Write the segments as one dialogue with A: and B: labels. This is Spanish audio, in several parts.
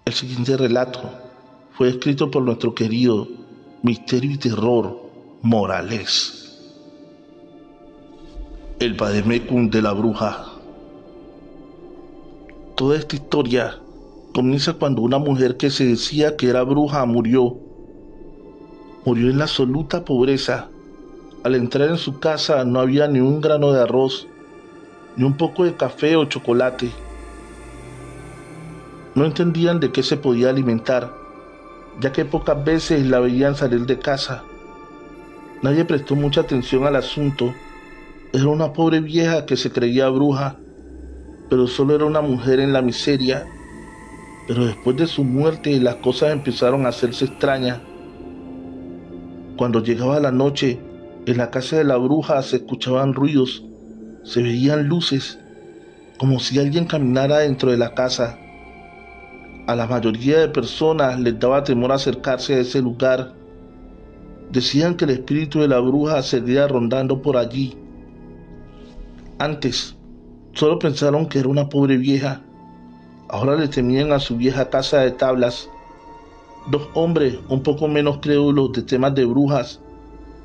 A: El siguiente relato fue escrito por nuestro querido Misterio y Terror Morales, el vademecum de la bruja. Toda esta historia comienza cuando una mujer que se decía que era bruja murió en la absoluta pobreza. Al entrar en su casa no había ni un grano de arroz, ni un poco de café o chocolate. No entendían de qué se podía alimentar, ya que pocas veces la veían salir de casa. Nadie prestó mucha atención al asunto. Era una pobre vieja que se creía bruja, pero solo era una mujer en la miseria. Pero después de su muerte las cosas empezaron a hacerse extrañas. Cuando llegaba la noche, en la casa de la bruja se escuchaban ruidos, se veían luces, como si alguien caminara dentro de la casa. A la mayoría de personas les daba temor acercarse a ese lugar. Decían que el espíritu de la bruja seguía rondando por allí. Antes, solo pensaron que era una pobre vieja. Ahora le temían a su vieja casa de tablas. Dos hombres, un poco menos crédulos de temas de brujas,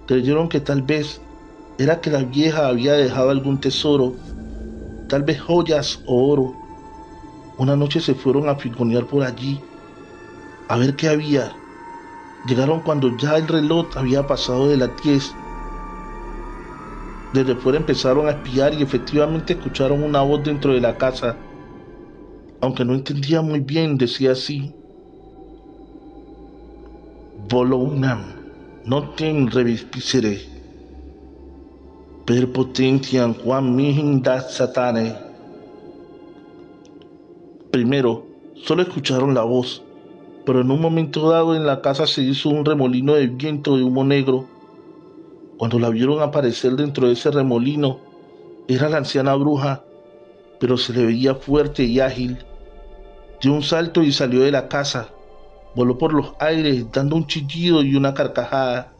A: creyeron que tal vez era que la vieja había dejado algún tesoro, tal vez joyas o oro. Una noche se fueron a figonear por allí, a ver qué había. Llegaron cuando ya el reloj había pasado de las 10. Desde fuera empezaron a espiar y efectivamente escucharon una voz dentro de la casa. Aunque no entendía muy bien, decía así: Volunam notem revispicere, per potentiam quam mihi dat satane. Primero, solo escucharon la voz, pero en un momento dado en la casa se hizo un remolino de viento de humo negro. Cuando la vieron aparecer dentro de ese remolino, era la anciana bruja, pero se le veía fuerte y ágil. Dio un salto y salió de la casa. Voló por los aires dando un chillido y una carcajada.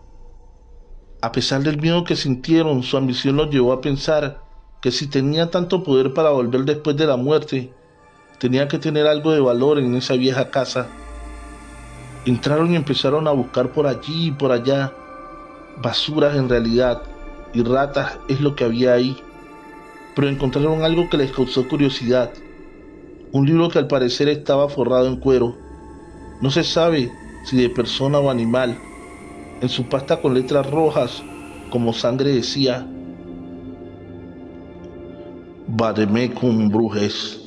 A: A pesar del miedo que sintieron, su ambición los llevó a pensar que si tenía tanto poder para volver después de la muerte, tenía que tener algo de valor en esa vieja casa. Entraron y empezaron a buscar por allí y por allá. Basuras en realidad, y ratas es lo que había ahí. Pero encontraron algo que les causó curiosidad. Un libro que al parecer estaba forrado en cuero. No se sabe si de persona o animal. En su pasta con letras rojas, como sangre, decía: Vademecum Brujes.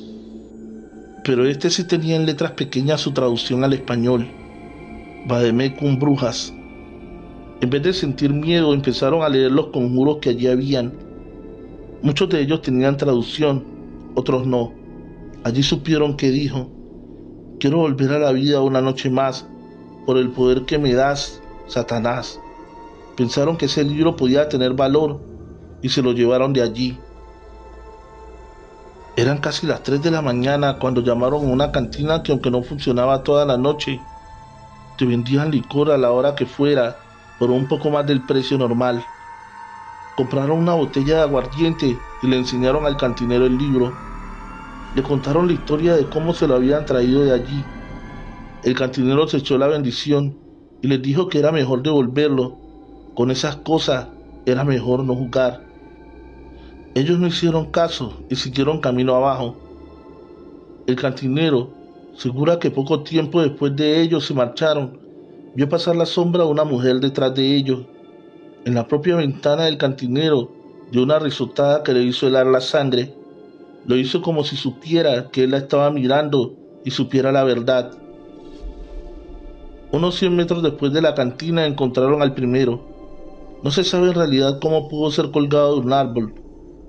A: Pero este sí tenía en letras pequeñas su traducción al español: Vademecum Brujas. En vez de sentir miedo, empezaron a leer los conjuros que allí habían. Muchos de ellos tenían traducción, otros no. Allí supieron que dijo: quiero volver a la vida una noche más, por el poder que me das, Satanás. Pensaron que ese libro podía tener valor y se lo llevaron de allí. Eran casi las 3 de la mañana cuando llamaron a una cantina que, aunque no funcionaba toda la noche, te vendían licor a la hora que fuera por un poco más del precio normal. Compraron una botella de aguardiente y le enseñaron al cantinero el libro. Le contaron la historia de cómo se lo habían traído de allí. El cantinero se echó la bendición y les dijo que era mejor devolverlo. Con esas cosas era mejor no jugar. Ellos no hicieron caso y siguieron camino abajo. El cantinero, segura que poco tiempo después de ellos se marcharon, vio pasar la sombra de una mujer detrás de ellos. En la propia ventana del cantinero dio una risotada que le hizo helar la sangre. Lo hizo como si supiera que él la estaba mirando y supiera la verdad. Unos 100 metros después de la cantina encontraron al primero. No se sabe en realidad cómo pudo ser colgado de un árbol,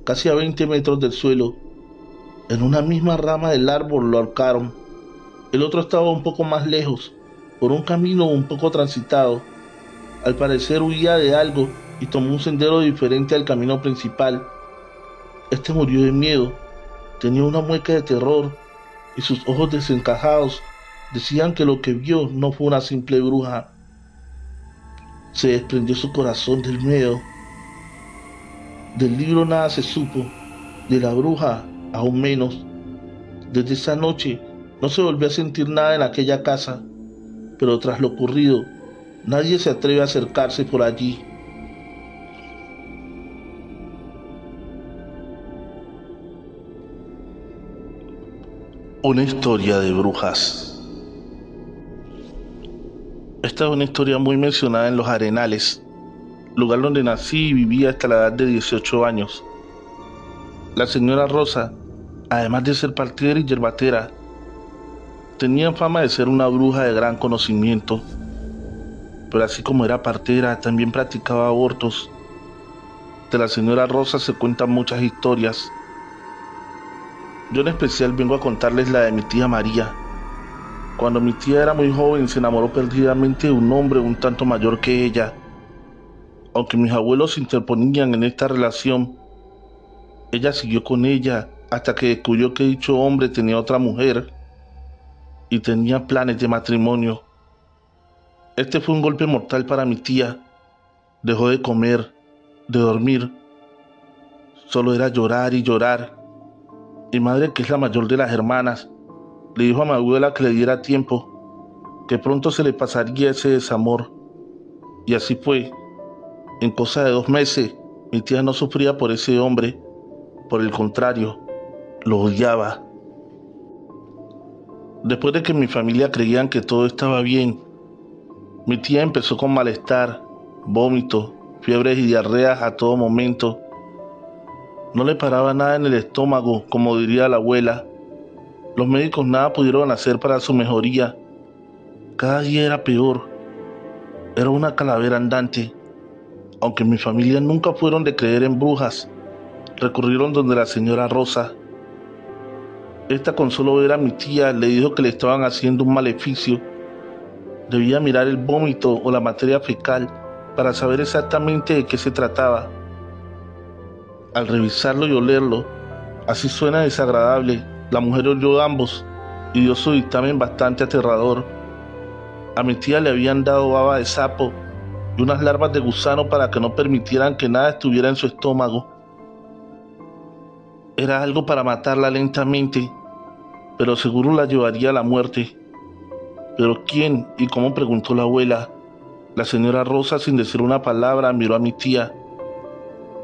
A: casi a 20 metros del suelo. En una misma rama del árbol lo ahorcaron. El otro estaba un poco más lejos, por un camino un poco transitado. Al parecer huía de algo y tomó un sendero diferente al camino principal. Este murió de miedo. Tenía una mueca de terror y sus ojos desencajados decían que lo que vio no fue una simple bruja. Se desprendió su corazón del miedo. Del libro nada se supo, de la bruja aún menos. Desde esa noche no se volvió a sentir nada en aquella casa, pero tras lo ocurrido, nadie se atreve a acercarse por allí. Una historia de brujas. Esta es una historia muy mencionada en Los Arenales, lugar donde nací y viví hasta la edad de 18 años. La señora Rosa, además de ser partera y yerbatera, tenía fama de ser una bruja de gran conocimiento, pero así como era partera, también practicaba abortos. De la señora Rosa se cuentan muchas historias. Yo en especial vengo a contarles la de mi tía María. Cuando mi tía era muy joven, se enamoró perdidamente de un hombre un tanto mayor que ella. Aunque mis abuelos se interponían en esta relación, ella siguió con ella hasta que descubrió que dicho hombre tenía otra mujer y tenía planes de matrimonio. Este fue un golpe mortal para mi tía. Dejó de comer, de dormir. Solo era llorar y llorar. Mi madre, que es la mayor de las hermanas, le dijo a mi abuela que le diera tiempo, que pronto se le pasaría ese desamor. Y así fue. En cosa de 2 meses, mi tía no sufría por ese hombre. Por el contrario, lo odiaba. Después de que mi familia creían que todo estaba bien, mi tía empezó con malestar, vómitos, fiebres y diarreas a todo momento. No le paraba nada en el estómago, como diría la abuela. Los médicos nada pudieron hacer para su mejoría. Cada día era peor. Era una calavera andante. Aunque mi familia nunca fueron de creer en brujas, recurrieron donde la señora Rosa. Esta, con solo ver a mi tía, le dijo que le estaban haciendo un maleficio. Debía mirar el vómito o la materia fecal para saber exactamente de qué se trataba. Al revisarlo y olerlo, así suena desagradable, la mujer olió ambos y dio su dictamen bastante aterrador. A mi tía le habían dado baba de sapo y unas larvas de gusano para que no permitieran que nada estuviera en su estómago. Era algo para matarla lentamente, pero seguro la llevaría a la muerte. ¿Pero quién y cómo?, preguntó la abuela. La señora Rosa, sin decir una palabra, miró a mi tía.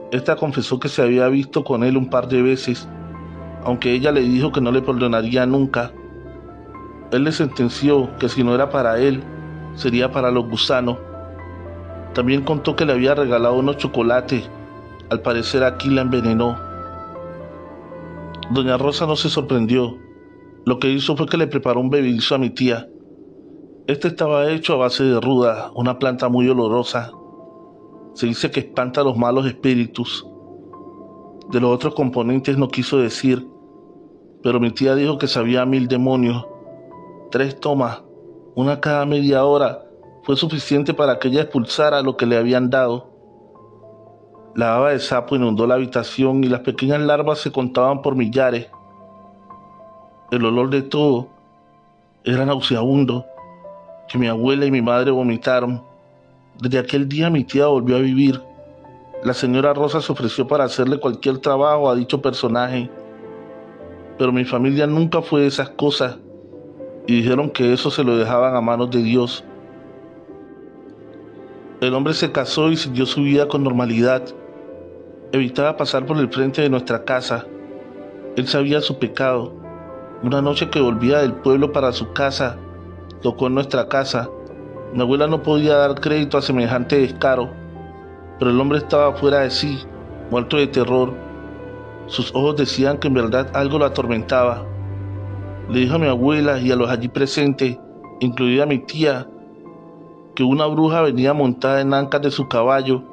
A: Esta confesó que se había visto con él un par de veces, aunque ella le dijo que no le perdonaría nunca. Él le sentenció que si no era para él, sería para los gusanos. También contó que le había regalado unos chocolates. Al parecer aquí la envenenó. Doña Rosa no se sorprendió. Lo que hizo fue que le preparó un bebedizo a mi tía. Este estaba hecho a base de ruda, una planta muy olorosa. Se dice que espanta a los malos espíritus. De los otros componentes no quiso decir, pero mi tía dijo que sabía 1000 demonios. 3 tomas, una cada media hora, fue suficiente para que ella expulsara lo que le habían dado. La baba de sapo inundó la habitación y las pequeñas larvas se contaban por millares. El olor de todo era nauseabundo, que mi abuela y mi madre vomitaron. Desde aquel día mi tía volvió a vivir. La señora Rosa se ofreció para hacerle cualquier trabajo a dicho personaje, pero mi familia nunca fue de esas cosas y dijeron que eso se lo dejaban a manos de Dios. El hombre se casó y siguió su vida con normalidad. Evitaba pasar por el frente de nuestra casa. Él sabía su pecado. Una noche que volvía del pueblo para su casa, tocó en nuestra casa. Mi abuela no podía dar crédito a semejante descaro, pero el hombre estaba fuera de sí, muerto de terror. Sus ojos decían que en verdad algo lo atormentaba. Le dijo a mi abuela y a los allí presentes, incluida mi tía, que una bruja venía montada en ancas de su caballo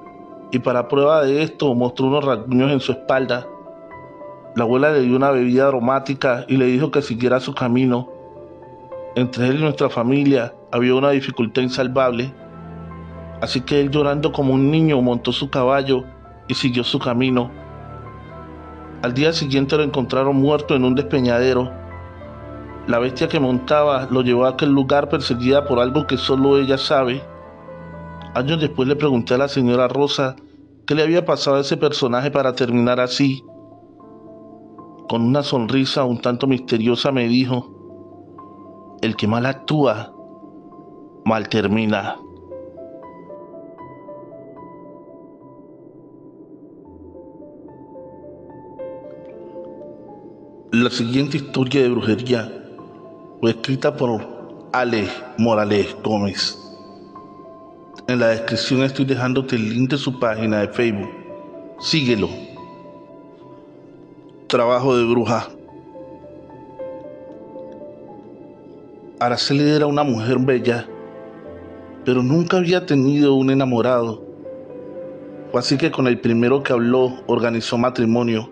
A: y para prueba de esto mostró unos rasguños en su espalda. La abuela le dio una bebida aromática y le dijo que siguiera su camino. Entre él y nuestra familia había una dificultad insalvable, así que él, llorando como un niño, montó su caballo y siguió su camino. Al día siguiente lo encontraron muerto en un despeñadero. La bestia que montaba lo llevó a aquel lugar perseguida por algo que solo ella sabe. Años después le pregunté a la señora Rosa qué le había pasado a ese personaje para terminar así. Con una sonrisa un tanto misteriosa me dijo: el que mal actúa, mal termina. La siguiente historia de brujería fue escrita por Ale Morales Gómez. En la descripción estoy dejándote el link de su página de Facebook. Síguelo. Trabajo de bruja. Araceli era una mujer bella, pero nunca había tenido un enamorado. Fue así que con el primero que habló organizó matrimonio.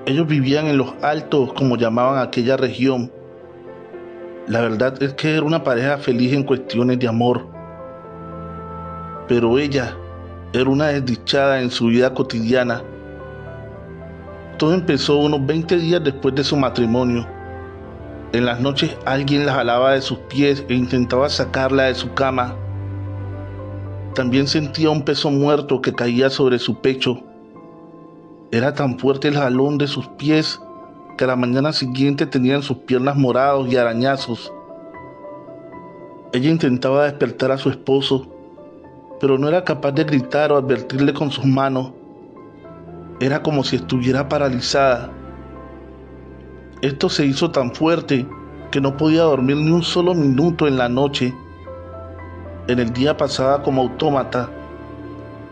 A: Ellos vivían en Los Altos, como llamaban aquella región. La verdad es que era una pareja feliz en cuestiones de amor. Pero ella era una desdichada en su vida cotidiana. Todo empezó unos 20 días después de su matrimonio. En las noches alguien la jalaba de sus pies e intentaba sacarla de su cama. También sentía un peso muerto que caía sobre su pecho. Era tan fuerte el jalón de sus pies que a la mañana siguiente tenían sus piernas morados y arañazos. Ella intentaba despertar a su esposo, pero no era capaz de gritar o advertirle con sus manos. Era como si estuviera paralizada. Esto se hizo tan fuerte que no podía dormir ni un solo minuto en la noche. En el día pasaba como autómata.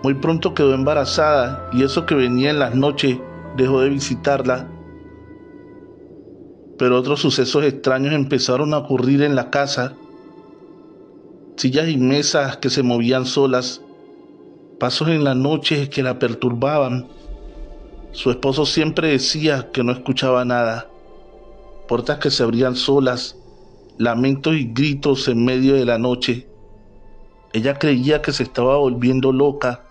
A: Muy pronto quedó embarazada y eso que venía en las noches dejó de visitarla. Pero otros sucesos extraños empezaron a ocurrir en la casa. Sillas y mesas que se movían solas, pasos en la noche que la perturbaban. Su esposo siempre decía que no escuchaba nada. Puertas que se abrían solas, lamentos y gritos en medio de la noche. Ella creía que se estaba volviendo loca.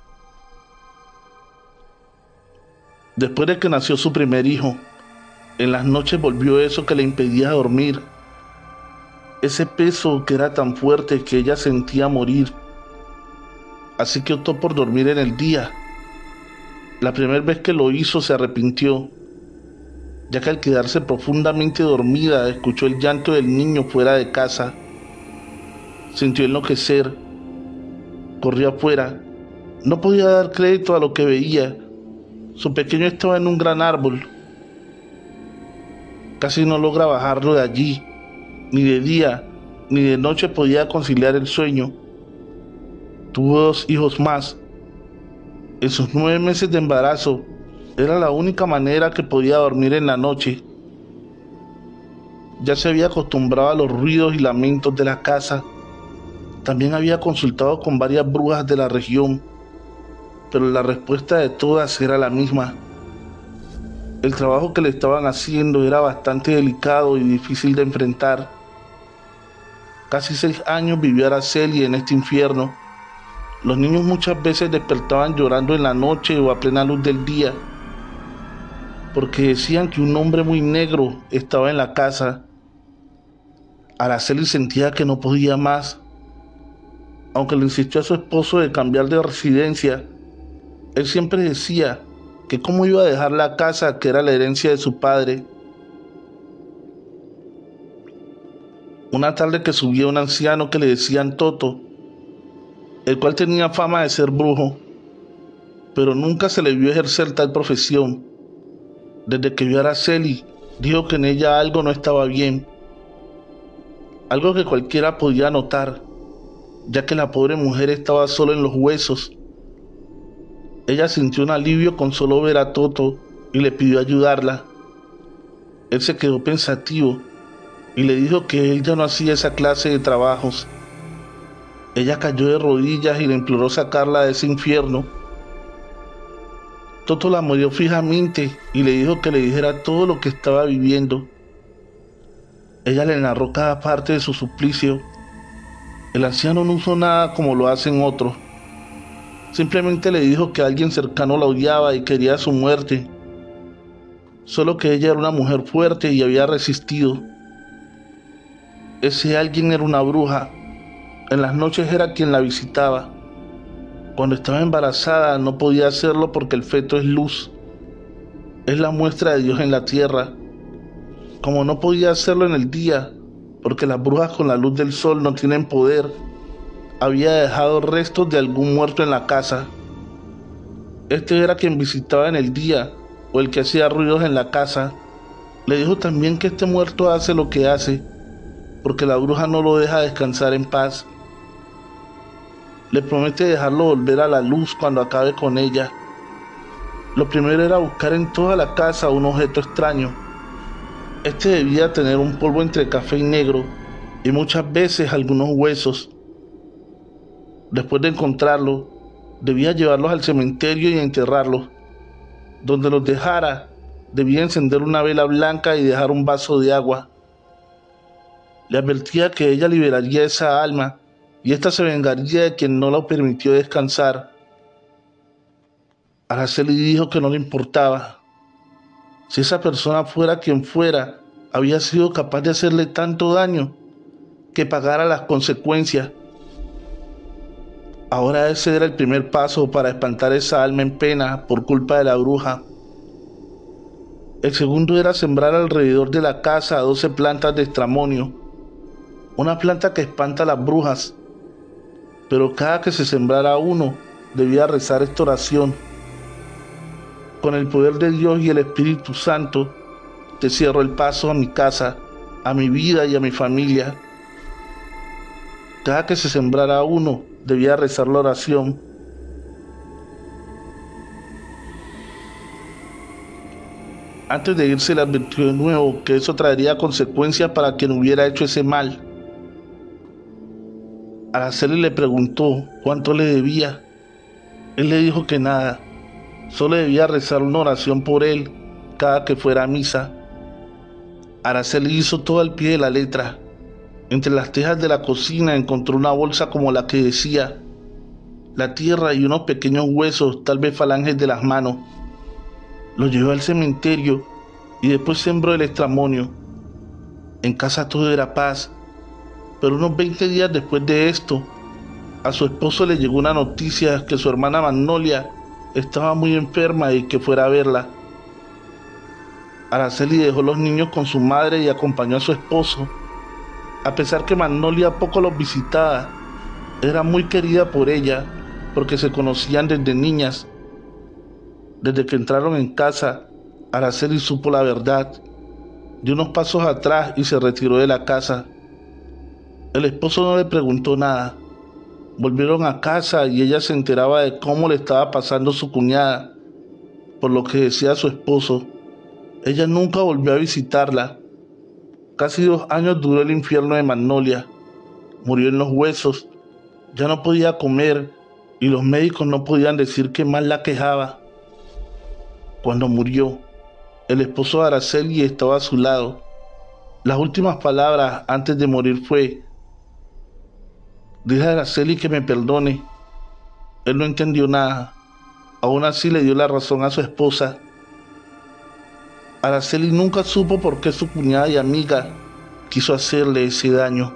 A: Después de que nació su primer hijo, en las noches volvió eso que le impedía dormir. Ese peso que era tan fuerte que ella sentía morir. Así que optó por dormir en el día. La primera vez que lo hizo se arrepintió, ya que al quedarse profundamente dormida escuchó el llanto del niño fuera de casa. Sintió enloquecer. Corrió afuera. No podía dar crédito a lo que veía. Su pequeño estaba en un gran árbol. Casi no logra bajarlo de allí. Ni de día ni de noche podía conciliar el sueño. Tuvo 2 hijos más. En sus 9 meses de embarazo, era la única manera que podía dormir en la noche. Ya se había acostumbrado a los ruidos y lamentos de la casa. También había consultado con varias brujas de la región, pero la respuesta de todas era la misma. El trabajo que le estaban haciendo era bastante delicado y difícil de enfrentar. Casi 6 años vivió Araceli en este infierno. Los niños muchas veces despertaban llorando en la noche o a plena luz del día, porque decían que un hombre muy negro estaba en la casa. Araceli sentía que no podía más. Aunque le insistió a su esposo de cambiar de residencia, él siempre decía que cómo iba a dejar la casa que era la herencia de su padre. Una tarde que subía un anciano que le decían Toto, el cual tenía fama de ser brujo, pero nunca se le vio ejercer tal profesión. Desde que vio a Araceli, dijo que en ella algo no estaba bien, algo que cualquiera podía notar, ya que la pobre mujer estaba solo en los huesos. Ella sintió un alivio con solo ver a Toto y le pidió ayudarla. Él se quedó pensativo y le dijo que él ya no hacía esa clase de trabajos. Ella cayó de rodillas y le imploró sacarla de ese infierno. Toto la miró fijamente y le dijo que le dijera todo lo que estaba viviendo. Ella le narró cada parte de su suplicio. El anciano no hizo nada como lo hacen otros. Simplemente le dijo que alguien cercano la odiaba y quería su muerte. Solo que ella era una mujer fuerte y había resistido. Ese alguien era una bruja. En las noches era quien la visitaba. Cuando estaba embarazada no podía hacerlo porque el feto es luz, es la muestra de Dios en la tierra. Como no podía hacerlo en el día, porque las brujas con la luz del sol no tienen poder, había dejado restos de algún muerto en la casa. Este era quien visitaba en el día, o el que hacía ruidos en la casa. Le dijo también que este muerto hace lo que hace, porque la bruja no lo deja descansar en paz. Le promete dejarlo volver a la luz cuando acabe con ella. Lo primero era buscar en toda la casa un objeto extraño. Este debía tener un polvo entre café y negro, y muchas veces algunos huesos. Después de encontrarlo, debía llevarlos al cementerio y enterrarlos. Donde los dejara, debía encender una vela blanca y dejar un vaso de agua. Le advertía que ella liberaría esa alma, y ésta se vengaría de quien no la permitió descansar. Araceli dijo que no le importaba. Si esa persona fuera quien fuera, había sido capaz de hacerle tanto daño, que pagara las consecuencias. Ahora ese era el primer paso para espantar esa alma en pena por culpa de la bruja. El segundo era sembrar alrededor de la casa 12 plantas de estramonio, una planta que espanta a las brujas. Pero cada que se sembrara uno, debía rezar esta oración: con el poder de Dios y el Espíritu Santo, te cierro el paso a mi casa, a mi vida y a mi familia. Cada que se sembrara uno, debía rezar la oración: antes de irse le advirtió de nuevo que eso traería consecuencias para quien hubiera hecho ese mal. Araceli le preguntó cuánto le debía. Él le dijo que nada, solo debía rezar una oración por él cada que fuera a misa. Araceli hizo todo al pie de la letra. Entre las tejas de la cocina encontró una bolsa como la que decía: la tierra y unos pequeños huesos, tal vez falanges de las manos. Lo llevó al cementerio y después sembró el estramonio. En casa todo era paz, pero unos 20 días después de esto, a su esposo le llegó una noticia que su hermana Magnolia estaba muy enferma y que fuera a verla. Araceli dejó los niños con su madre y acompañó a su esposo. A pesar que Magnolia poco los visitaba, era muy querida por ella porque se conocían desde niñas. Desde que entraron en casa, Araceli supo la verdad. Dio unos pasos atrás y se retiró de la casa. El esposo no le preguntó nada. Volvieron a casa y ella se enteraba de cómo le estaba pasando su cuñada, por lo que decía su esposo. Ella nunca volvió a visitarla. Casi 2 años duró el infierno de Magnolia. Murió en los huesos, ya no podía comer y los médicos no podían decir qué mal la quejaba. Cuando murió, el esposo de Araceli estaba a su lado. Las últimas palabras antes de morir fue: dile a Araceli que me perdone. Él no entendió nada. Aún así le dio la razón a su esposa. Araceli nunca supo por qué su cuñada y amiga quiso hacerle ese daño.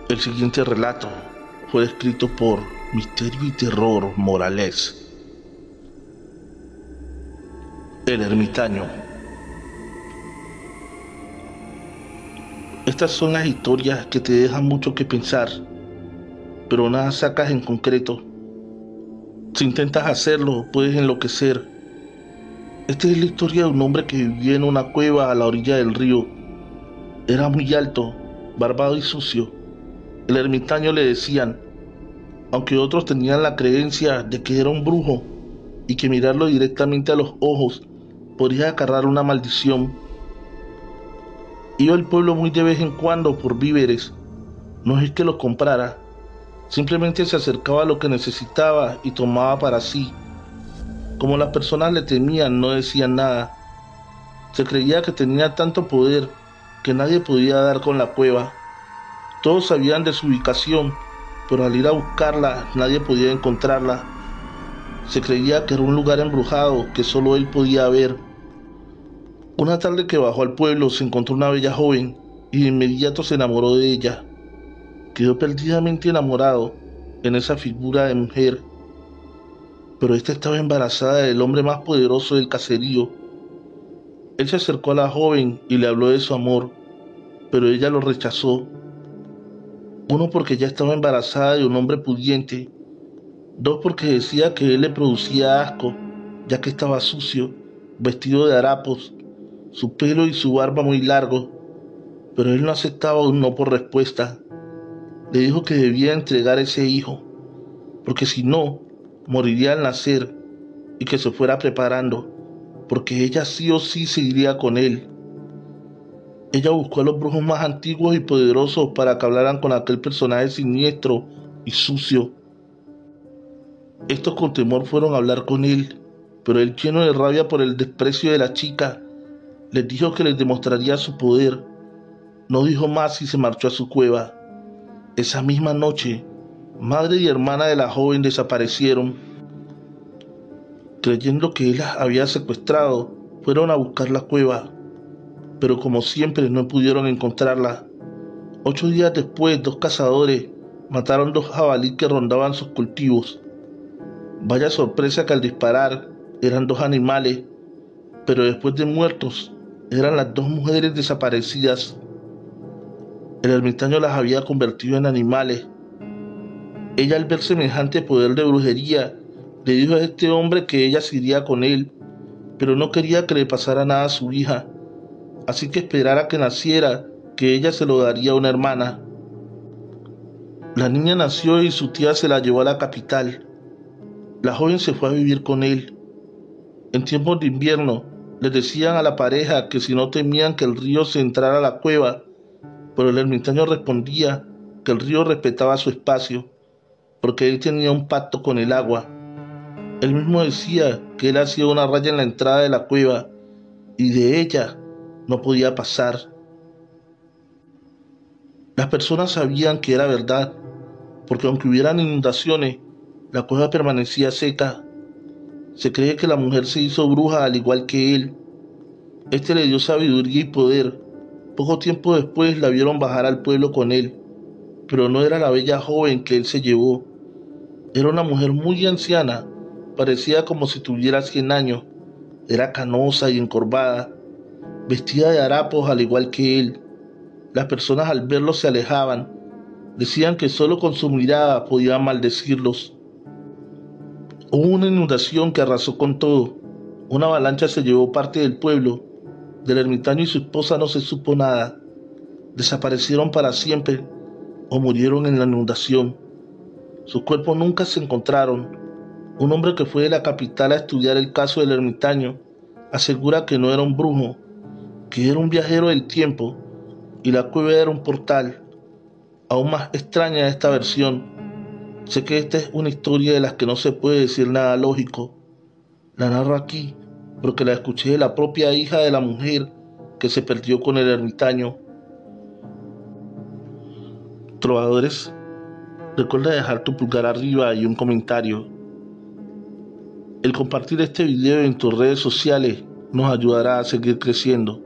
A: El siguiente relato fue escrito por Misterio y Terror Morales. El ermitaño. Estas son las historias que te dejan mucho que pensar, pero nada sacas en concreto. Si intentas hacerlo, puedes enloquecer. Esta es la historia de un hombre que vivía en una cueva a la orilla del río. Era muy alto, barbado y sucio. El ermitaño le decían, aunque otros tenían la creencia de que era un brujo y que mirarlo directamente a los ojos podría acarrear una maldición. Iba al pueblo muy de vez en cuando por víveres. No es que los comprara, simplemente se acercaba a lo que necesitaba y tomaba para sí. Como las personas le temían, no decían nada. Se creía que tenía tanto poder que nadie podía dar con la cueva. Todos sabían de su ubicación, pero al ir a buscarla, nadie podía encontrarla. Se creía que era un lugar embrujado que solo él podía ver. Una tarde que bajó al pueblo se encontró una bella joven. y de inmediato se enamoró de ella. Quedó perdidamente enamorado en esa figura de mujer, pero esta estaba embarazada del hombre más poderoso del caserío. Él se acercó a la joven y le habló de su amor, pero ella lo rechazó. Uno, porque ya estaba embarazada de un hombre pudiente. Dos, porque decía que él le producía asco, ya que estaba sucio, vestido de harapos, su pelo y su barba muy largos. Pero él no aceptaba un no por respuesta. Le dijo que debía entregar ese hijo, porque si no, moriría al nacer, y que se fuera preparando, porque ella sí o sí seguiría con él. Ella buscó a los brujos más antiguos y poderosos para que hablaran con aquel personaje siniestro y sucio. Estos con temor fueron a hablar con él, pero él, lleno de rabia por el desprecio de la chica, les dijo que les demostraría su poder. No dijo más y se marchó a su cueva. Esa misma noche, madre y hermana de la joven desaparecieron. Creyendo que él las había secuestrado, fueron a buscar la cueva, pero como siempre no pudieron encontrarla. 8 días después, 2 cazadores mataron 2 jabalíes que rondaban sus cultivos. Vaya sorpresa que al disparar eran 2 animales, pero después de muertos eran las 2 mujeres desaparecidas. El ermitaño las había convertido en animales. Ella, al ver semejante poder de brujería, le dijo a este hombre que ella se iría con él, pero no quería que le pasara nada a su hija, así que esperara que naciera, que ella se lo daría a una hermana. La niña nació y su tía se la llevó a la capital. La joven se fue a vivir con él. En tiempos de invierno, les decían a la pareja que si no temían que el río se entrara a la cueva, pero el ermitaño respondía que el río respetaba su espacio, porque él tenía un pacto con el agua. Él mismo decía que él hacía una raya en la entrada de la cueva y de ella no podía pasar. Las personas sabían que era verdad, porque aunque hubieran inundaciones, la cueva permanecía seca. Se cree que la mujer se hizo bruja al igual que él. Este le dio sabiduría y poder. Poco tiempo después la vieron bajar al pueblo con él, pero no era la bella joven que él se llevó. Era una mujer muy anciana, parecía como si tuviera 100 años. Era canosa y encorvada, vestida de harapos al igual que él. Las personas al verlos se alejaban. Decían que solo con su mirada podían maldecirlos. Hubo una inundación que arrasó con todo. Una avalancha se llevó parte del pueblo. Del ermitaño y su esposa no se supo nada. Desaparecieron para siempre o murieron en la inundación. Sus cuerpos nunca se encontraron. Un hombre que fue de la capital a estudiar el caso del ermitaño asegura que no era un brujo, que era un viajero del tiempo, y la cueva era un portal. Aún más extraña esta versión. Sé que esta es una historia de las que no se puede decir nada lógico. La narro aquí porque la escuché de la propia hija de la mujer que se perdió con el ermitaño. Trovadores, recuerda dejar tu pulgar arriba y un comentario. El compartir este video en tus redes sociales nos ayudará a seguir creciendo.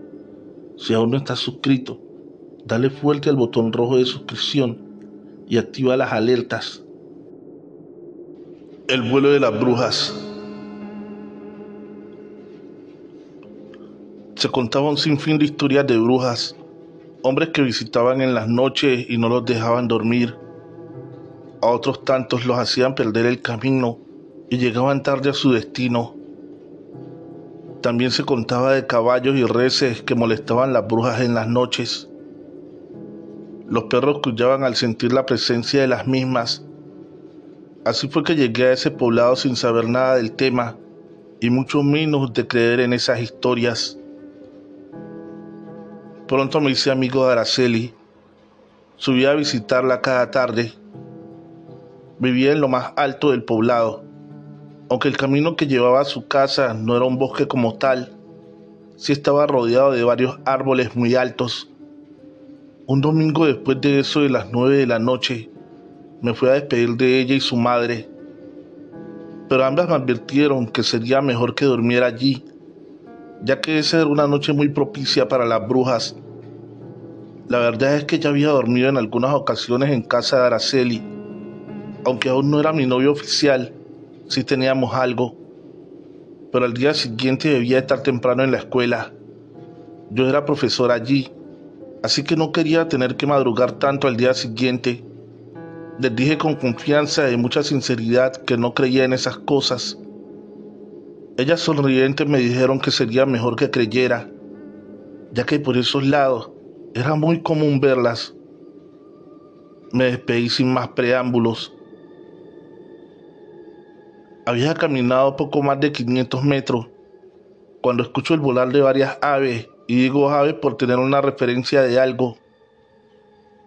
A: Si aún no estás suscrito, dale fuerte al botón rojo de suscripción y activa las alertas. El vuelo de las brujas. Se contaba un sinfín de historias de brujas, hombres que visitaban en las noches y no los dejaban dormir. A otros tantos los hacían perder el camino y llegaban tarde a su destino. También se contaba de caballos y reses que molestaban las brujas en las noches. Los perros aullaban al sentir la presencia de las mismas. Así fue que llegué a ese poblado sin saber nada del tema y mucho menos de creer en esas historias. Pronto me hice amigo de Araceli. Subí a visitarla cada tarde. Vivía en lo más alto del poblado. Aunque el camino que llevaba a su casa no era un bosque como tal, sí estaba rodeado de varios árboles muy altos. Un domingo después de eso de las 9 de la noche, me fui a despedir de ella y su madre. Pero ambas me advirtieron que sería mejor que durmiera allí, ya que esa era una noche muy propicia para las brujas. La verdad es que ya había dormido en algunas ocasiones en casa de Araceli. Aunque aún no era mi novio oficial, sí teníamos algo. Pero al día siguiente debía estar temprano en la escuela. Yo era profesor allí, así que no quería tener que madrugar tanto al día siguiente. Les dije con confianza y mucha sinceridad que no creía en esas cosas. Ellas sonrientes me dijeron que sería mejor que creyera, ya que por esos lados era muy común verlas. Me despedí sin más preámbulos. Había caminado poco más de 500 metros cuando escucho el volar de varias aves, y digo aves por tener una referencia de algo,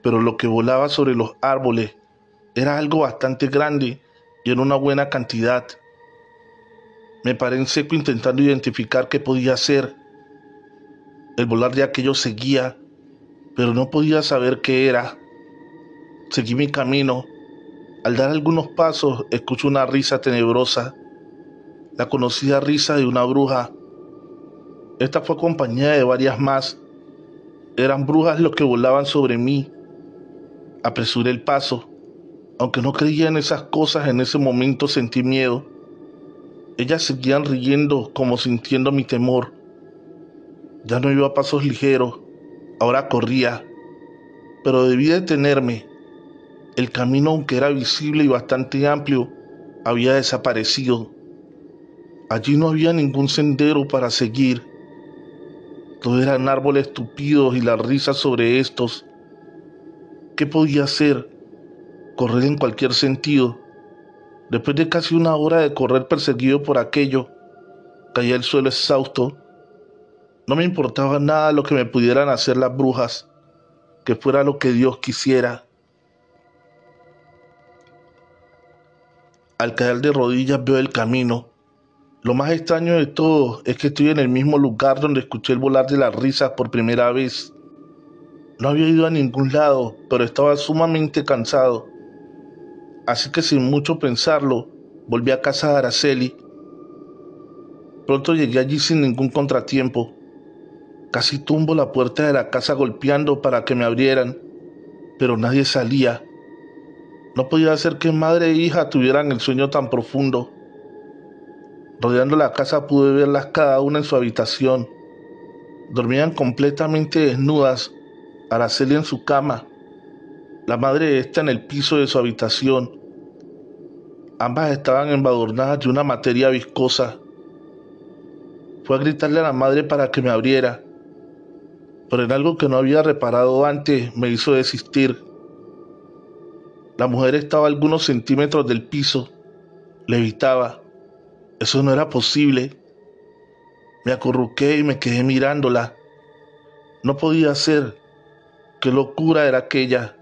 A: pero lo que volaba sobre los árboles era algo bastante grande y en una buena cantidad. Me paré en seco intentando identificar qué podía ser. El volar de aquello seguía, pero no podía saber qué era. Seguí mi camino. Al dar algunos pasos, escucho una risa tenebrosa, la conocida risa de una bruja. Esta fue acompañada de varias más. Eran brujas los que volaban sobre mí. Apresuré el paso. Aunque no creía en esas cosas, en ese momento sentí miedo. Ellas seguían riendo como sintiendo mi temor. Ya no iba a pasos ligeros, ahora corría, pero debí detenerme. El camino, aunque era visible y bastante amplio, había desaparecido. Allí no había ningún sendero para seguir. Todo eran árboles tupidos y las risas sobre estos. ¿Qué podía hacer? Correr en cualquier sentido. Después de casi una hora de correr perseguido por aquello, caí al suelo exhausto. No me importaba nada lo que me pudieran hacer las brujas, que fuera lo que Dios quisiera. Al caer de rodillas veo el camino. Lo más extraño de todo es que estoy en el mismo lugar donde escuché el volar de las risas por primera vez. No había ido a ningún lado, pero estaba sumamente cansado. Así que sin mucho pensarlo, volví a casa de Araceli. Pronto llegué allí sin ningún contratiempo. Casi tumbo la puerta de la casa golpeando para que me abrieran, pero nadie salía. No podía ser que madre e hija tuvieran el sueño tan profundo. Rodeando la casa pude verlas cada una en su habitación. Dormían completamente desnudas, Araceli en su cama, la madre de esta en el piso de su habitación. Ambas estaban embadurnadas de una materia viscosa. Fue a gritarle a la madre para que me abriera, pero en algo que no había reparado antes me hizo desistir. La mujer estaba a algunos centímetros del piso, levitaba. Eso no era posible. Me acurruqué y me quedé mirándola. No podía ser. Qué locura era aquella.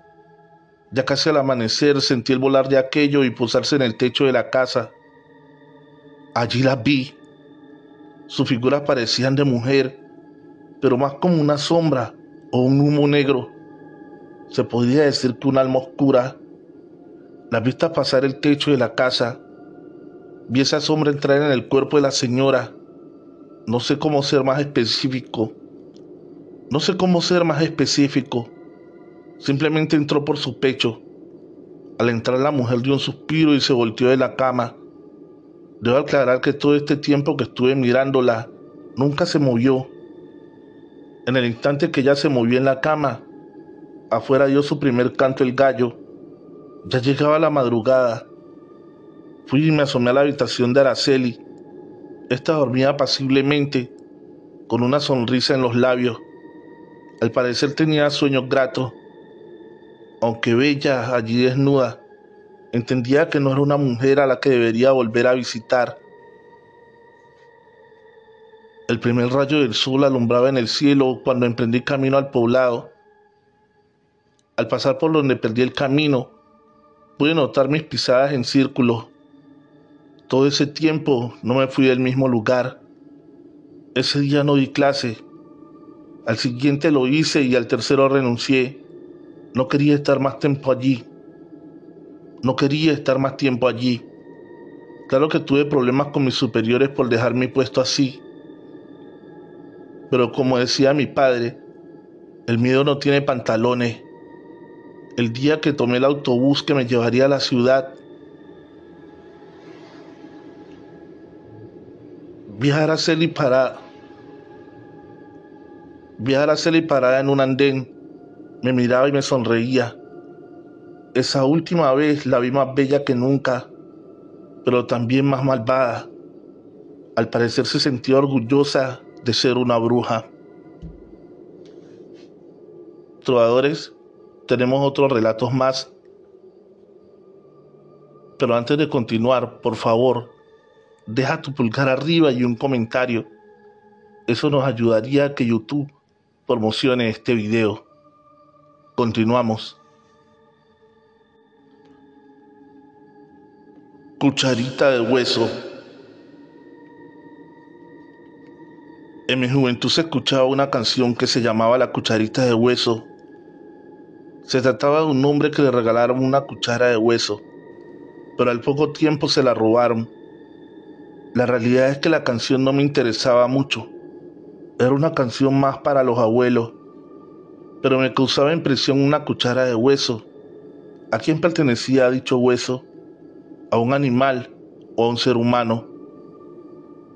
A: Ya casi al amanecer sentí el volar de aquello y posarse en el techo de la casa. Allí las vi. Sus figuras parecían de mujer, pero más como una sombra o un humo negro. Se podría decir que un alma oscura. Las vi hasta pasar el techo de la casa. Vi esa sombra entrar en el cuerpo de la señora. No sé cómo ser más específico. No sé cómo ser más específico. Simplemente entró por su pecho. Al entrar la mujer dio un suspiro y se volteó de la cama. Debo aclarar que todo este tiempo que estuve mirándola, nunca se movió. En el instante que ella se movió en la cama, afuera dio su primer canto el gallo. Ya llegaba la madrugada. Fui y me asomé a la habitación de Araceli. Esta dormía apaciblemente, con una sonrisa en los labios. Al parecer tenía sueños gratos. Aunque bella allí desnuda, entendía que no era una mujer a la que debería volver a visitar. El primer rayo del sol alumbraba en el cielo cuando emprendí camino al poblado. Al pasar por donde perdí el camino, pude notar mis pisadas en círculos. Todo ese tiempo no me fui del mismo lugar. Ese día no di clase. Al siguiente lo hice y al tercero renuncié. No quería estar más tiempo allí. No quería estar más tiempo allí. Claro que tuve problemas con mis superiores por dejar mi puesto así. Pero como decía mi padre, El miedo no tiene pantalones. El día que tomé el autobús que me llevaría a la ciudad, viajar a Celi parada en un andén, me miraba y me sonreía. Esa última vez la vi más bella que nunca, pero también más malvada. Al parecer se sentía orgullosa de ser una bruja. Trovadores, tenemos otros relatos más. Pero antes de continuar, por favor, deja tu pulgar arriba y un comentario. Eso nos ayudaría a que YouTube promocione este video. Continuamos. Cucharita de hueso. En mi juventud se escuchaba una canción que se llamaba La Cucharita de Hueso. Se trataba de un hombre que le regalaron una cuchara de hueso, pero al poco tiempo se la robaron. La realidad es que la canción no me interesaba mucho. Era una canción más para los abuelos, pero me causaba impresión una cuchara de hueso. ¿A quién pertenecía dicho hueso? ¿A un animal o a un ser humano?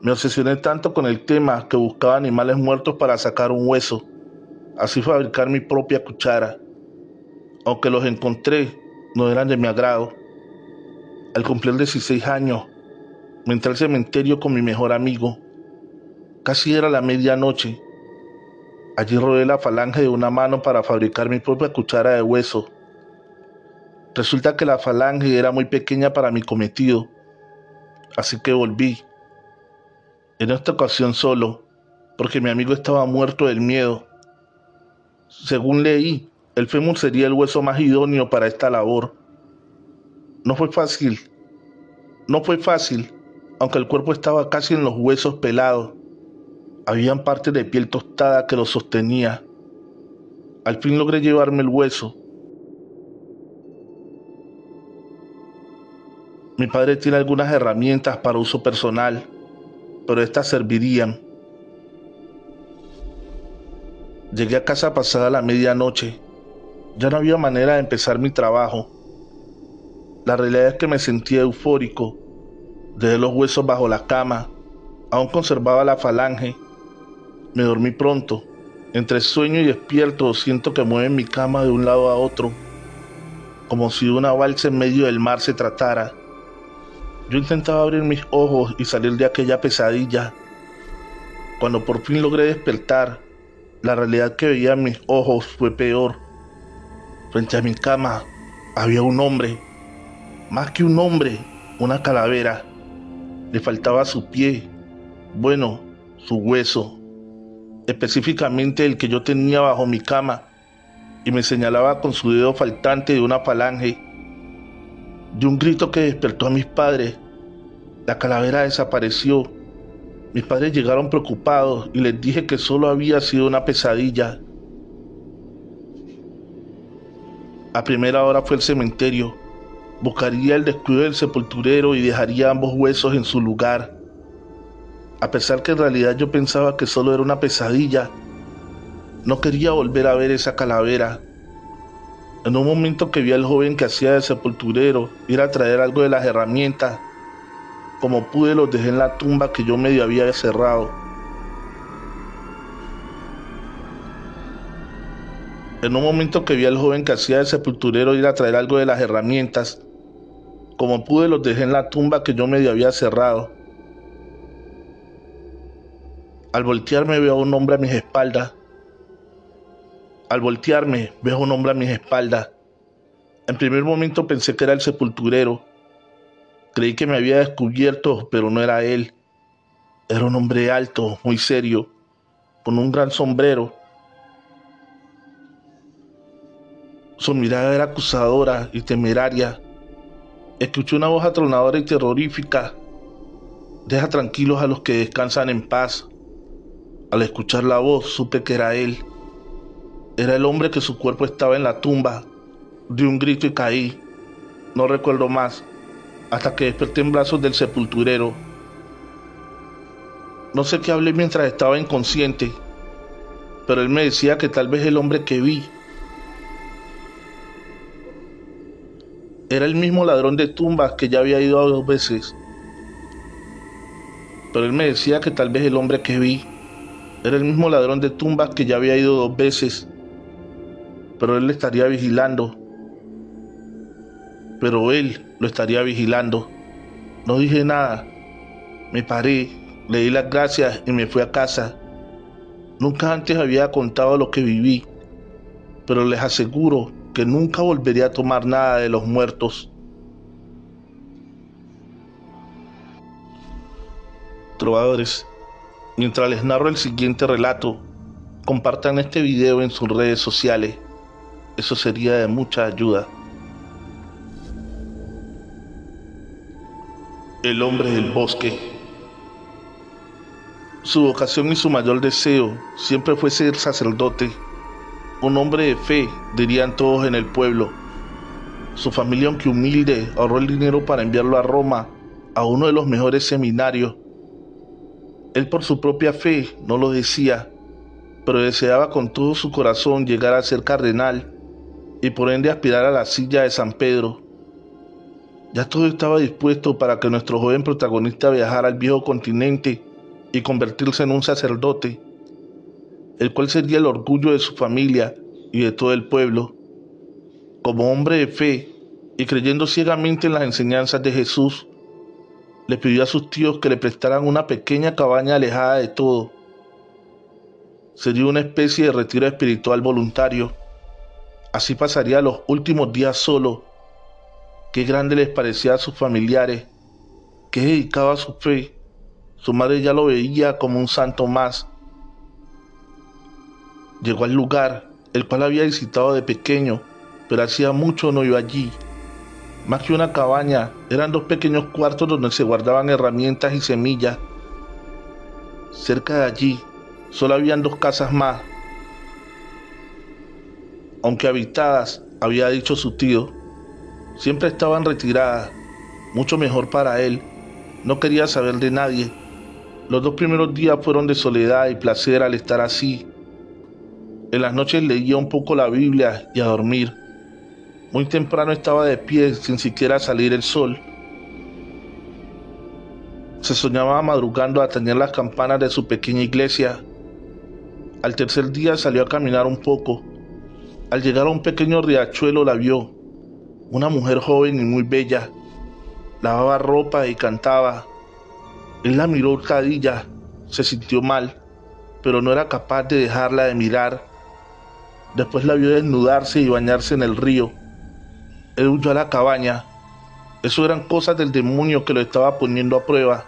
A: Me obsesioné tanto con el tema que buscaba animales muertos para sacar un hueso, así fabricar mi propia cuchara. Aunque los encontré, no eran de mi agrado. Al cumplir 16 años, me entré al cementerio con mi mejor amigo. Casi era la medianoche. Allí rodé la falange de una mano para fabricar mi propia cuchara de hueso. Resulta que la falange era muy pequeña para mi cometido, así que volví. En esta ocasión solo, porque mi amigo estaba muerto del miedo. Según leí, el fémur sería el hueso más idóneo para esta labor. No fue fácil, aunque el cuerpo estaba casi en los huesos pelados. Habían partes de piel tostada que lo sostenía. Al fin logré llevarme el hueso. Mi padre tiene algunas herramientas para uso personal, pero estas servirían. Llegué a casa pasada la medianoche. Ya no había manera de empezar mi trabajo. La realidad es que me sentía eufórico. Dejé los huesos bajo la cama. Aún conservaba la falange. Me dormí pronto. Entre sueño y despierto siento que mueven mi cama de un lado a otro, como si de una balsa en medio del mar se tratara. Yo intentaba abrir mis ojos y salir de aquella pesadilla. Cuando por fin logré despertar, la realidad que veía en mis ojos fue peor. Frente a mi cama había un hombre. Más que un hombre, una calavera. Le faltaba su pie, bueno, su hueso, específicamente el que yo tenía bajo mi cama, y me señalaba con su dedo faltante de una falange. De un grito que despertó a mis padres, la calavera desapareció. Mis padres llegaron preocupados y les dije que solo había sido una pesadilla. A primera hora fue al cementerio. Buscaría el descuido del sepulturero y dejaría ambos huesos en su lugar. A pesar que en realidad yo pensaba que solo era una pesadilla, no quería volver a ver esa calavera. En un momento que vi al joven que hacía de sepulturero ir a traer algo de las herramientas, como pude los dejé en la tumba que yo medio había cerrado. En un momento que vi al joven que hacía de sepulturero ir a traer algo de las herramientas, como pude los dejé en la tumba que yo medio había cerrado. Al voltearme veo a un hombre a mis espaldas. En primer momento pensé que era el sepulturero. Creí que me había descubierto, pero no era él. Era un hombre alto, muy serio, con un gran sombrero. Su mirada era acusadora y temeraria. Escuché una voz atronadora y terrorífica. Deja tranquilos a los que descansan en paz. Al escuchar la voz supe que era él. Era el hombre que su cuerpo estaba en la tumba. Di un grito y caí. No recuerdo más, hasta que desperté en brazos del sepulturero. No sé qué hablé mientras estaba inconsciente, pero él me decía que tal vez el hombre que vi era el mismo ladrón de tumbas que ya había ido 2 veces. Pero él me decía que tal vez el hombre que vi era el mismo ladrón de tumbas que ya había ido 2 veces, pero él le estaría vigilando. Pero él lo estaría vigilando. No dije nada. Me paré, le di las gracias y me fui a casa. Nunca antes había contado lo que viví, pero les aseguro que nunca volvería a tomar nada de los muertos. Trovadores, mientras les narro el siguiente relato, compartan este video en sus redes sociales. Eso sería de mucha ayuda. El hombre del bosque. Su vocación y su mayor deseo siempre fue ser sacerdote, un hombre de fe, dirían todos en el pueblo. Su familia, aunque humilde, ahorró el dinero para enviarlo a Roma, a uno de los mejores seminarios. Él por su propia fe no lo decía, pero deseaba con todo su corazón llegar a ser cardenal y por ende aspirar a la silla de San Pedro. Ya todo estaba dispuesto para que nuestro joven protagonista viajara al viejo continente y convertirse en un sacerdote, el cual sería el orgullo de su familia y de todo el pueblo. Como hombre de fe y creyendo ciegamente en las enseñanzas de Jesús, le pidió a sus tíos que le prestaran una pequeña cabaña alejada de todo. Sería una especie de retiro espiritual voluntario. Así pasaría los últimos días solo. Qué grande les parecía a sus familiares, que dedicaba a su fe. Su madre ya lo veía como un santo más. Llegó al lugar, el cual había visitado de pequeño, pero hacía mucho no iba allí. Más que una cabaña, eran 2 pequeños cuartos donde se guardaban herramientas y semillas. Cerca de allí, solo habían 2 casas más, aunque habitadas, había dicho su tío. Siempre estaban retiradas, mucho mejor para él. No quería saber de nadie. Los 2 primeros días fueron de soledad y placer al estar así. En las noches leía un poco la Biblia y a dormir. Muy temprano estaba de pie sin siquiera salir el sol. Se soñaba madrugando a tañer las campanas de su pequeña iglesia. Al tercer día salió a caminar un poco. Al llegar a un pequeño riachuelo la vio. Una mujer joven y muy bella. Lavaba ropa y cantaba. Él la miró hurtadilla. Se sintió mal, pero no era capaz de dejarla de mirar. Después la vio desnudarse y bañarse en el río. Él huyó a la cabaña. Eso eran cosas del demonio que lo estaba poniendo a prueba.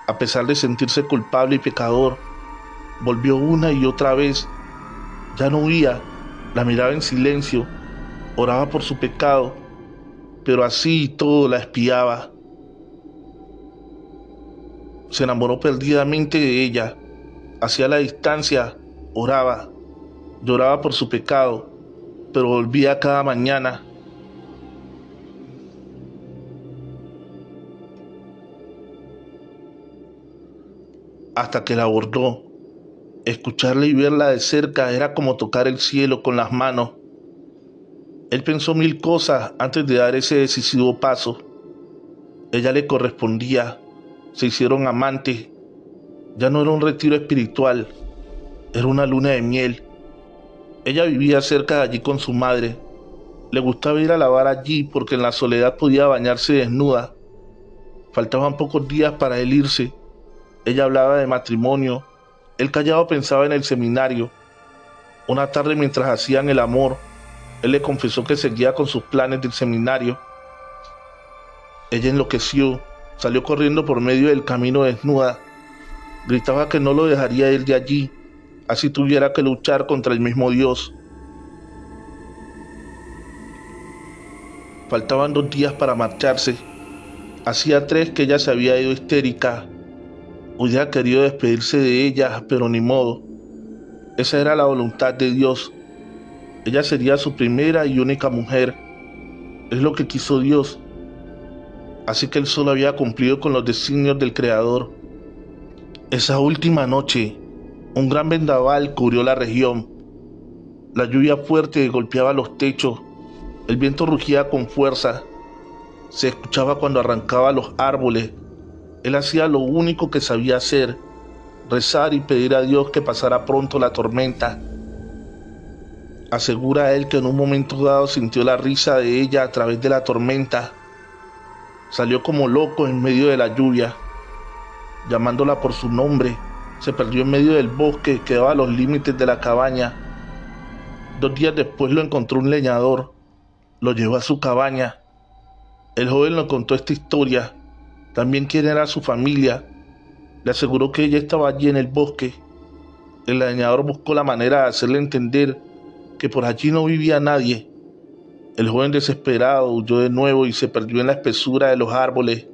A: A pesar de sentirse culpable y pecador, volvió una y otra vez. Ya no huía, la miraba en silencio, oraba por su pecado, pero así y todo la espiaba. Se enamoró perdidamente de ella. Hacia la distancia, oraba, lloraba por su pecado, pero volvía cada mañana. Hasta que la abordó. Escucharla y verla de cerca era como tocar el cielo con las manos. Él pensó 1000 cosas antes de dar ese decisivo paso. Ella le correspondía, se hicieron amantes. Ya no era un retiro espiritual, era una luna de miel. Ella vivía cerca de allí con su madre. Le gustaba ir a lavar allí porque en la soledad podía bañarse desnuda. Faltaban pocos días para él irse. Ella hablaba de matrimonio. Él callado pensaba en el seminario. Una tarde mientras hacían el amor, él le confesó que seguía con sus planes del seminario. Ella enloqueció, salió corriendo por medio del camino desnuda. Gritaba que no lo dejaría ir de allí, así tuviera que luchar contra el mismo Dios. Faltaban 2 días para marcharse. Hacía 3 que ella se había ido histérica. Hubiera querido despedirse de ella, pero ni modo. Esa era la voluntad de Dios. Ella sería su primera y única mujer. Es lo que quiso Dios. Así que él solo había cumplido con los designios del Creador. Esa última noche, Un gran vendaval cubrió la región. La lluvia fuerte golpeaba los techos, el viento rugía con fuerza, se escuchaba cuando arrancaba los árboles. Él hacía lo único que sabía hacer, rezar y pedir a Dios que pasara pronto la tormenta. Asegura él que en un momento dado sintió la risa de ella a través de la tormenta. Salió como loco en medio de la lluvia, llamándola por su nombre. Se perdió en medio del bosque que daba a los límites de la cabaña. 2 días después lo encontró un leñador, lo llevó a su cabaña. El joven le contó esta historia, también quién era su familia. Le aseguró que ella estaba allí en el bosque. El leñador buscó la manera de hacerle entender que por allí no vivía nadie. El joven desesperado huyó de nuevo y se perdió en la espesura de los árboles.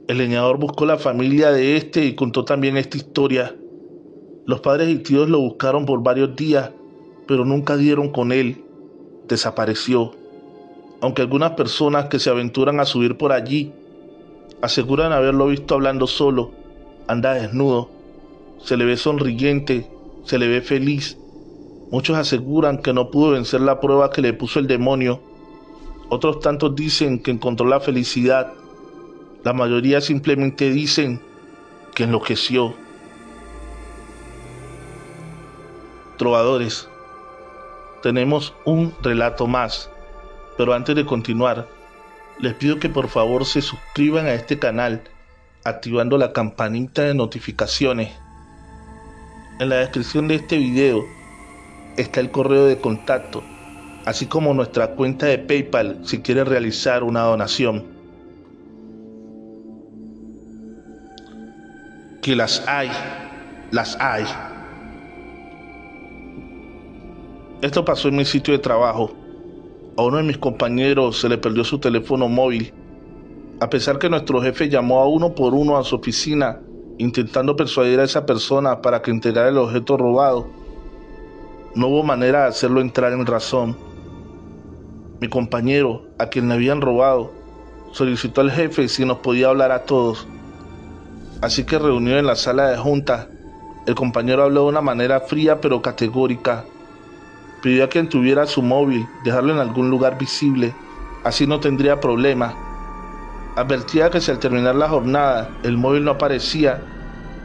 A: El leñador buscó la familia de este y contó también esta historia. Los padres y tíos lo buscaron por varios días, pero nunca dieron con él. Desapareció. Aunque algunas personas que se aventuran a subir por allí aseguran haberlo visto hablando solo, anda desnudo, se le ve sonriente, se le ve feliz. Muchos aseguran que no pudo vencer la prueba que le puso el demonio. Otros tantos dicen que encontró la felicidad. La mayoría simplemente dicen que enloqueció. Trovadores, tenemos un relato más, pero antes de continuar, les pido que por favor se suscriban a este canal, activando la campanita de notificaciones. En la descripción de este video está el correo de contacto, así como nuestra cuenta de PayPal si quieren realizar una donación. Que las hay, las hay. Esto pasó en mi sitio de trabajo. A uno de mis compañeros se le perdió su teléfono móvil. A pesar que nuestro jefe llamó a uno por uno a su oficina, intentando persuadir a esa persona para que entregara el objeto robado, no hubo manera de hacerlo entrar en razón. Mi compañero, a quien le habían robado, solicitó al jefe si nos podía hablar a todos. Así que reunido en la sala de junta, el compañero habló de una manera fría pero categórica. Pidió a quien tuviera su móvil dejarlo en algún lugar visible, así no tendría problema. Advertía que si al terminar la jornada el móvil no aparecía,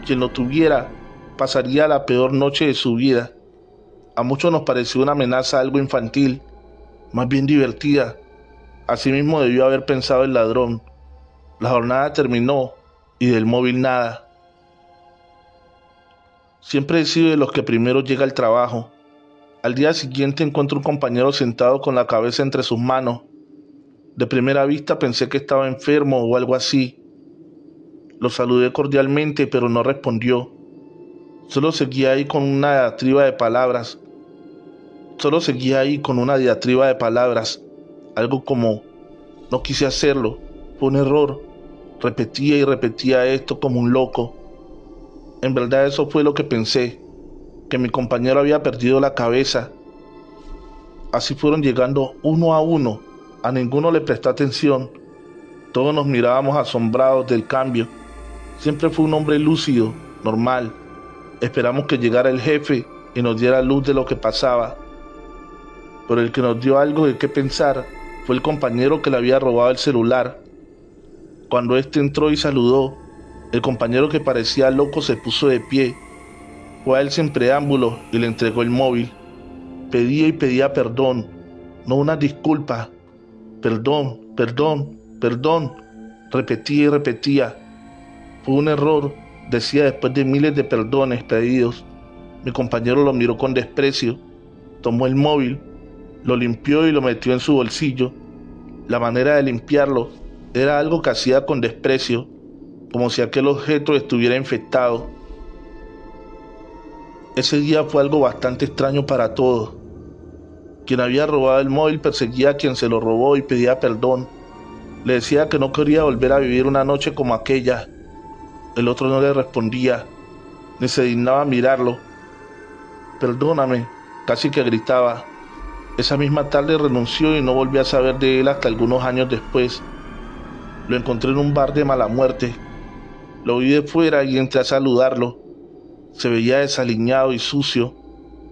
A: quien lo tuviera pasaría la peor noche de su vida. A muchos nos pareció una amenaza algo infantil, más bien divertida. Asimismo debió haber pensado el ladrón. La jornada terminó y del móvil nada. Siempre he sido de los que primero llega al trabajo. Al día siguiente encuentro un compañero sentado con la cabeza entre sus manos. De primera vista pensé que estaba enfermo o algo así. Lo saludé cordialmente, pero no respondió. Solo seguía ahí con una diatriba de palabras. Algo como, no quise hacerlo, fue un error. Repetía y repetía esto como un loco. En verdad eso fue lo que pensé, que mi compañero había perdido la cabeza. Así fueron llegando uno a uno. A ninguno le presté atención. Todos nos mirábamos asombrados del cambio. Siempre fue un hombre lúcido, normal. Esperamos que llegara el jefe y nos diera luz de lo que pasaba. Pero el que nos dio algo de qué pensar fue el compañero que le había robado el celular. Cuando este entró y saludó, el compañero que parecía loco se puso de pie. Fue a él sin preámbulo y le entregó el móvil. Pedía y pedía perdón, no una disculpa. Perdón, perdón, perdón. Repetía y repetía. Fue un error, decía después de miles de perdones pedidos. Mi compañero lo miró con desprecio. Tomó el móvil, lo limpió y lo metió en su bolsillo. La manera de limpiarlo era algo que hacía con desprecio, como si aquel objeto estuviera infectado. Ese día fue algo bastante extraño para todos. Quien había robado el móvil perseguía a quien se lo robó y pedía perdón. Le decía que no quería volver a vivir una noche como aquella. El otro no le respondía, ni se dignaba mirarlo. Perdóname, casi que gritaba. Esa misma tarde renunció y no volví a saber de él hasta algunos años después. Lo encontré en un bar de mala muerte. Lo vi de fuera y entré a saludarlo. Se veía desaliñado y sucio.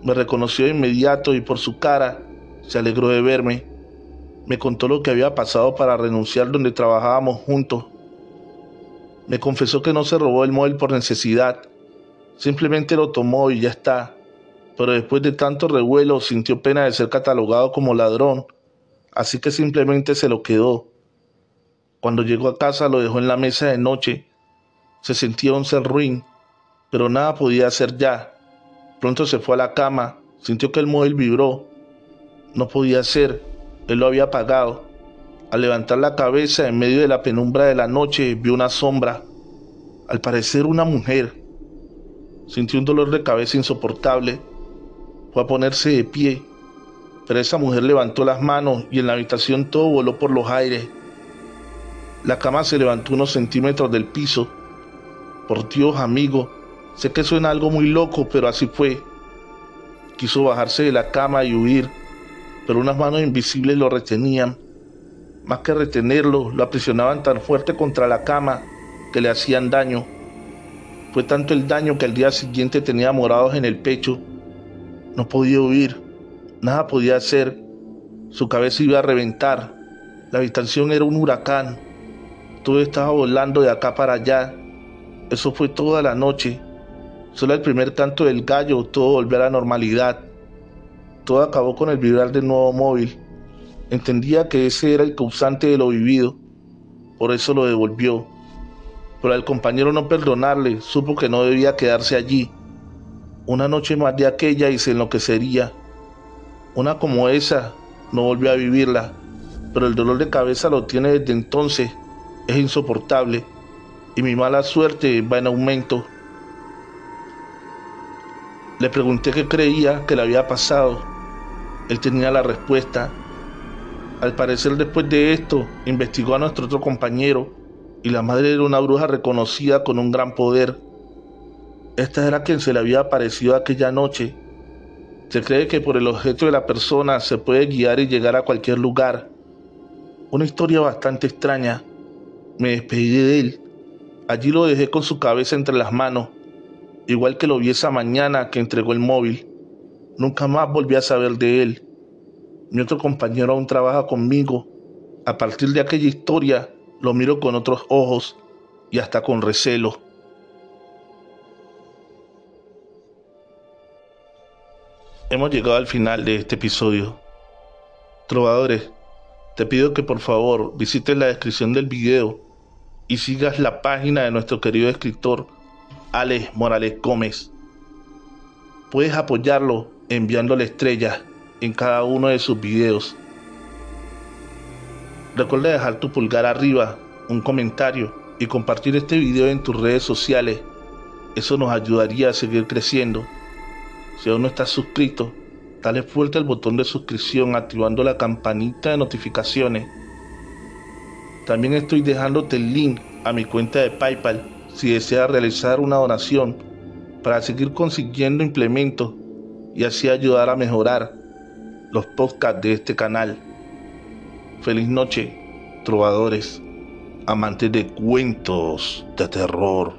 A: Me reconoció de inmediato y por su cara se alegró de verme. Me contó lo que había pasado para renunciar donde trabajábamos juntos. Me confesó que no se robó el móvil por necesidad, simplemente lo tomó y ya está. Pero después de tanto revuelo sintió pena de ser catalogado como ladrón, así que simplemente se lo quedó. Cuando llegó a casa lo dejó en la mesa de noche. Se sentía un ser ruin, pero nada podía hacer ya. Pronto se fue a la cama, sintió que el móvil vibró. No podía ser, él lo había apagado. Al levantar la cabeza en medio de la penumbra de la noche vio una sombra, al parecer una mujer. Sintió un dolor de cabeza insoportable. Fue a ponerse de pie, pero esa mujer levantó las manos y en la habitación todo voló por los aires. La cama se levantó unos centímetros del piso. Por Dios, amigo, sé que suena algo muy loco, pero así fue. Quiso bajarse de la cama y huir, pero unas manos invisibles lo retenían. Más que retenerlo, lo aprisionaban tan fuerte contra la cama que le hacían daño. Fue tanto el daño que al día siguiente tenía morados en el pecho. No podía huir, nada podía hacer. Su cabeza iba a reventar. La habitación era un huracán. Todo estaba volando de acá para allá. Eso fue toda la noche. Solo al primer canto del gallo todo volvió a la normalidad. Todo acabó con el vibrar del nuevo móvil. Entendía que ese era el causante de lo vivido. Por eso lo devolvió. Pero al compañero no perdonarle, supo que no debía quedarse allí. Una noche más de aquella y se enloquecería. Una como esa no volvió a vivirla, pero el dolor de cabeza lo tiene desde entonces. Es insoportable y mi mala suerte va en aumento. Le pregunté qué creía que le había pasado. Él tenía la respuesta. Al parecer, después de esto, investigó a nuestro otro compañero y la madre era una bruja reconocida con un gran poder. Esta era quien se le había aparecido aquella noche. Se cree que por el objeto de la persona se puede guiar y llegar a cualquier lugar. Una historia bastante extraña. Me despedí de él. Allí lo dejé con su cabeza entre las manos, igual que lo vi esa mañana que entregó el móvil. Nunca más volví a saber de él. Mi otro compañero aún trabaja conmigo. A partir de aquella historia, lo miro con otros ojos y hasta con recelo. Hemos llegado al final de este episodio. Trovadores, te pido que por favor visites la descripción del video y sigas la página de nuestro querido escritor Alex Morales Gómez. Puedes apoyarlo enviándole estrellas en cada uno de sus videos. Recuerda dejar tu pulgar arriba, un comentario y compartir este video en tus redes sociales. Eso nos ayudaría a seguir creciendo. Si aún no estás suscrito, dale fuerte al botón de suscripción activando la campanita de notificaciones. También estoy dejándote el link a mi cuenta de PayPal si deseas realizar una donación para seguir consiguiendo implementos y así ayudar a mejorar los podcasts de este canal. Feliz noche, trovadores, amantes de cuentos de terror.